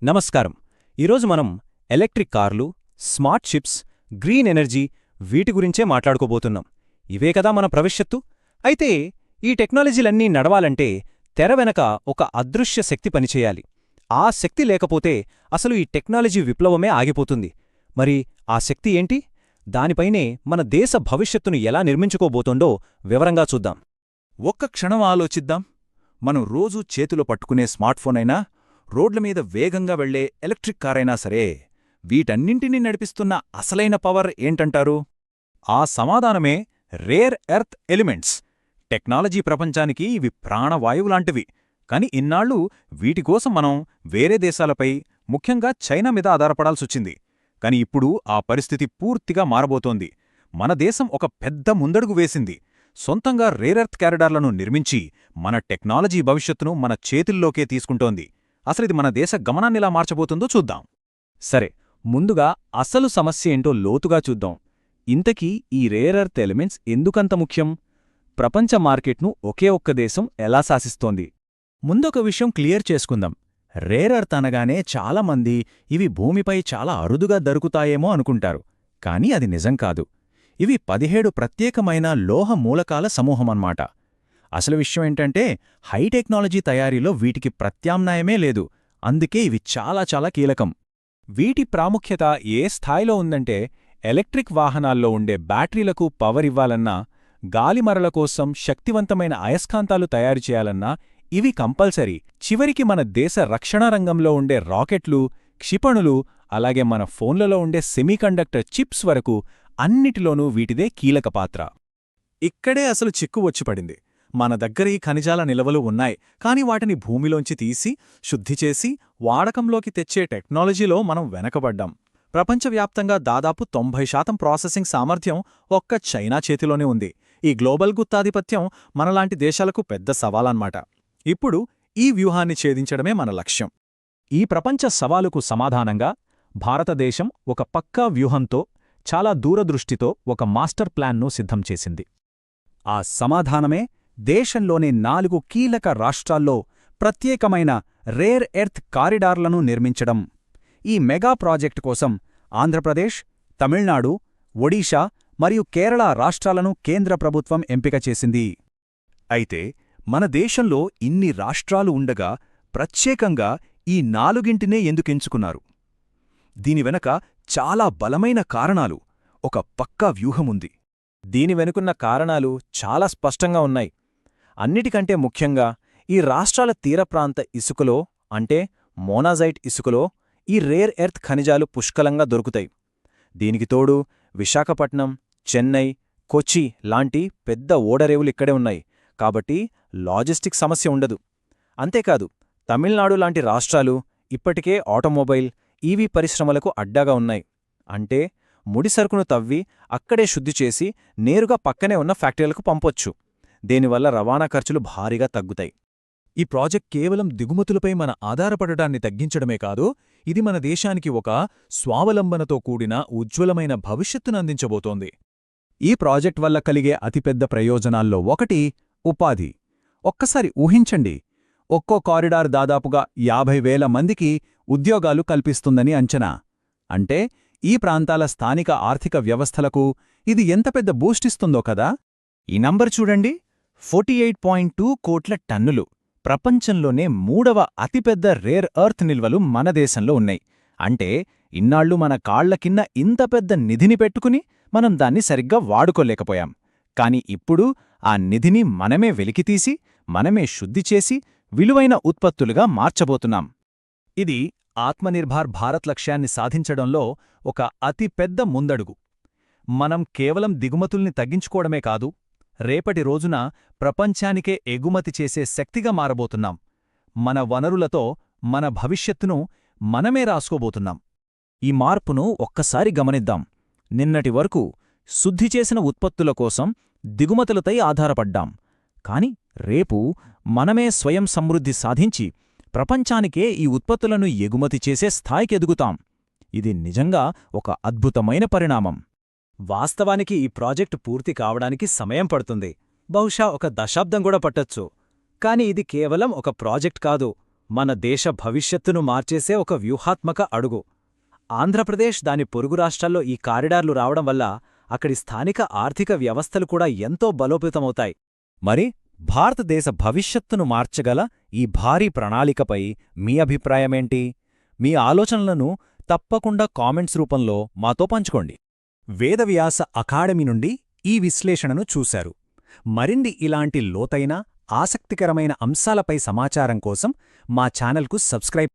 నమస్కారం. ఈరోజు మనం ఎలక్ట్రిక్ కార్లు, స్మార్ట్ షిప్స్, గ్రీన్ ఎనర్జీ వీటి గురించే మాట్లాడుకోబోతున్నాం. ఇవే కదా మన భవిష్యత్తు. అయితే ఈ టెక్నాలజీలన్నీ నడవాలంటే తెర వెనక ఒక అదృశ్య శక్తి పనిచేయాలి. ఆ శక్తి లేకపోతే అసలు ఈ టెక్నాలజీ విప్లవమే ఆగిపోతుంది. మరి ఆ శక్తి ఏంటి? దానిపైనే మన దేశ భవిష్యత్తును ఎలా నిర్మించుకోబోతోందో వివరంగా చూద్దాం. ఒక్క క్షణం ఆలోచిద్దాం. మనం రోజూ చేతిలో పట్టుకునే స్మార్ట్ఫోన్ అయినా, రోడ్లమీద వేగంగా వెళ్లే ఎలక్ట్రిక్ కారైనా సరే, వీటన్నింటినీ నడిపిస్తున్న అసలైన పవర్ ఏంటంటారు? ఆ సమాధానమే రేర్ ఎర్త్ ఎలిమెంట్స్. టెక్నాలజీ ప్రపంచానికి ఇవి ప్రాణవాయువులాంటివి. కాని ఇన్నాళ్లు వీటికోసం మనం వేరే దేశాలపై, ముఖ్యంగా చైనా మీద ఆధారపడాల్సొచ్చింది. కాని ఇప్పుడు ఆ పరిస్థితి పూర్తిగా మారబోతోంది. మన దేశం ఒక పెద్ద ముందడుగు వేసింది. సొంతంగా రేరెర్త్ క్యారిడార్లను నిర్మించి మన టెక్నాలజీ భవిష్యత్తును మన చేతుల్లోకే తీసుకుంటోంది. అసలిది మన దేశ గమనాన్నిలా మార్చబోతుందో చూద్దాం. సరే, ముందుగా అసలు సమస్య ఏంటో లోతుగా చూద్దాం. ఇంతకీ ఈ రేరెర్త్ ఎలిమెంట్స్ ఎందుకంత ముఖ్యం? ప్రపంచ మార్కెట్ను ఒకే ఒక్క దేశం ఎలా శాసిస్తోంది? ముందొక విషయం క్లియర్ చేసుకుందాం. రేరెర్త్ అనగానే చాలామంది ఇవి భూమిపై చాలా అరుదుగా దొరుకుతాయేమో అనుకుంటారు. కాని అది నిజం కాదు. ఇవి 17 ప్రత్యేకమైన లోహ మూలకాల సమూహమన్నమాట. అసలు విషయం ఏంటంటే, హైటెక్నాలజీ తయారీలో వీటికి ప్రత్యామ్నాయమే లేదు. అందుకే ఇవి చాలా చాలా కీలకం. వీటి ప్రాముఖ్యత ఏ స్థాయిలో ఉందంటే, ఎలక్ట్రిక్ వాహనాల్లో ఉండే బ్యాటరీలకు పవర్ ఇవ్వాలన్నా, గాలిమరల కోసం శక్తివంతమైన అయస్కాంతాలు తయారు చేయాలన్నా ఇవి కంపల్సరీ. చివరికి మన దేశ రక్షణ రంగంలో ఉండే రాకెట్లు, క్షిపణులు, అలాగే మన ఫోన్లలో ఉండే సెమీకండక్టర్ చిప్స్ వరకు అన్నిటిలోనూ వీటిదే కీలక పాత్ర. ఇక్కడే అసలు చిక్కు వచ్చిపడింది. మన దగ్గర ఈ ఖనిజాల నిలవలు ఉన్నాయి, కాని వాటిని భూమిలోంచి తీసి, శుద్ధిచేసి, వాడకంలోకి తెచ్చే టెక్నాలజీలో మనం వెనకబడ్డాం. ప్రపంచవ్యాప్తంగా దాదాపు 90% ప్రాసెసింగ్ సామర్థ్యం ఒక్క చైనా చేతిలోనే ఉంది. ఈ గ్లోబల్ గుత్తాధిపత్యం మనలాంటి దేశాలకు పెద్ద సవాలన్నమాట. ఇప్పుడు ఈ వ్యూహాన్ని ఛేదించడమే మన లక్ష్యం. ఈ ప్రపంచ సవాలుకు సమాధానంగా భారతదేశం ఒక పక్కా వ్యూహంతో, చాలా దూరదృష్టితో ఒక మాస్టర్ ప్లాన్ను సిద్ధం చేసింది. ఆ సమాధానమే దేశంలోని 4 కీలక రాష్ట్రాల్లో ప్రత్యేకమైన రేర్ ఎర్త్ కారిడార్లను నిర్మించడం. ఈ మెగా ప్రాజెక్టు కోసం ఆంధ్రప్రదేశ్, తమిళనాడు, ఒడిషా మరియు కేరళ రాష్ట్రాలను కేంద్ర ప్రభుత్వం ఎంపిక చేసింది. అయితే మన దేశంలో ఇన్ని రాష్ట్రాలు ఉండగా ప్రత్యేకంగా ఈ 4ంటినే ఎందుకెంచుకున్నారు? దీని వెనక చాలా బలమైన కారణాలు, ఒక పక్కా వ్యూహముంది. దీని వెనుకున్న కారణాలు చాలా స్పష్టంగా ఉన్నాయి. అన్నిటికంటే ముఖ్యంగా ఈ రాష్ట్రాల తీరప్రాంత ఇసుకలో, అంటే మోనాజైట్ ఇసుకలో ఈ రేర్ ఎర్త్ ఖనిజాలు పుష్కలంగా దొరుకుతాయి. దీనికి తోడు విశాఖపట్నం, చెన్నై, కొచ్చి లాంటి పెద్ద ఓడరేవులిక్కడే ఉన్నాయి. కాబట్టి లాజిస్టిక్ సమస్య ఉండదు. అంతేకాదు, తమిళనాడు లాంటి రాష్ట్రాలు ఇప్పటికే ఆటోమొబైల్, ఈవీ పరిశ్రమలకు అడ్డాగా ఉన్నాయి. అంటే ముడిసరుకును తవ్వి అక్కడే శుద్ధిచేసి నేరుగా పక్కనే ఉన్న ఫ్యాక్టరీలకు పంపొచ్చు. దీనివల్ల రవాణా ఖర్చులు భారీగా తగ్గుతాయి. ఈ ప్రాజెక్ట్ కేవలం దిగుమతులపై మన ఆధారపడటాన్ని తగ్గించడమే కాదు, ఇది మన దేశానికి ఒక స్వావలంబనతో కూడిన ఉజ్వలమైన భవిష్యత్తును అందించబోతోంది. ఈ ప్రాజెక్ట్ వల్ల కలిగే అతిపెద్ద ప్రయోజనాల్లో ఒకటి ఉపాధి. ఒక్కసారి ఊహించండి, ఒక్కో కారిడార్ దాదాపుగా 50,000 మందికి ఉద్యోగాలు కల్పిస్తుందని అంచనా. అంటే ఈ ప్రాంతాల స్థానిక ఆర్థిక వ్యవస్థలకు ఇది ఎంత పెద్ద బూస్టిస్తుందో కదా. ఈ నంబర్ చూడండి, 48.2 కోట్ల టన్నులు. ప్రపంచంలోనే 3వ అతిపెద్ద రేర్ ఎర్త్ నిల్వలు మన దేశంలో ఉన్నాయి. అంటే ఇన్నాళ్లు మన కాళ్ల కింద ఇంత పెద్ద నిధిని పెట్టుకుని మనం దాన్ని సరిగ్గా వాడుకోలేకపోయాం. కాని ఇప్పుడు ఆ నిధిని మనమే వెలికితీసి, మనమే శుద్ధిచేసి విలువైన ఉత్పత్తులుగా మార్చబోతున్నాం. ఇది ఆత్మనిర్భర్ భారత్ లక్ష్యాన్ని సాధించడంలో ఒక అతిపెద్ద ముందడుగు. మనం కేవలం దిగుమతుల్ని తగ్గించుకోవడమే కాదు, రేపటి రోజున ప్రపంచానికే ఎగుమతి చేసే శక్తిగా మారబోతున్నాం. మన వనరులతో మన భవిష్యత్తును మనమే రాసుకోబోతున్నాం. ఈ మార్పును ఒక్కసారి గమనిద్దాం. నిన్నటి వరకు శుద్ధిచేసిన ఉత్పత్తుల కోసం దిగుమతులపై ఆధారపడ్డాం. కాని రేపు మనమే స్వయం సమృద్ధి సాధించి ప్రపంచానికే ఈ ఉత్పత్తులను ఎగుమతి చేసే స్థాయికెదుగుతాం. ఇది నిజంగా ఒక అద్భుతమైన పరిణామం. వాస్తవానికి ఈ ప్రాజెక్టు పూర్తి కావడానికి సమయం పడుతుంది. బహుశా ఒక దశాబ్దం కూడా పట్టొచ్చు. కాని ఇది కేవలం ఒక ప్రాజెక్ట్ కాదు, మన దేశ భవిష్యత్తును మార్చేసే ఒక వ్యూహాత్మక అడుగు. ఆంధ్రప్రదేశ్ దాని పొరుగు రాష్ట్రాల్లో ఈ కారిడార్లు రావడం వల్ల అక్కడి స్థానిక ఆర్థిక వ్యవస్థలు కూడా ఎంతో బలోపేతమవుతాయి. మరి భారతదేశ భవిష్యత్తును మార్చగల ఈ భారీ ప్రణాళికపై మీ అభిప్రాయమేంటి? మీ ఆలోచనలను తప్పకుండా కామెంట్స్ రూపంలో మాతో పంచుకోండి. వేదవ్యాస అకాడమీ నుండి ఈ విశ్లేషణను చూశారు. మరిన్ని ఇలాంటి లోతైన, ఆసక్తికరమైన అంశాలపై సమాచారం కోసం మా ఛానల్కు సబ్స్క్రైబ్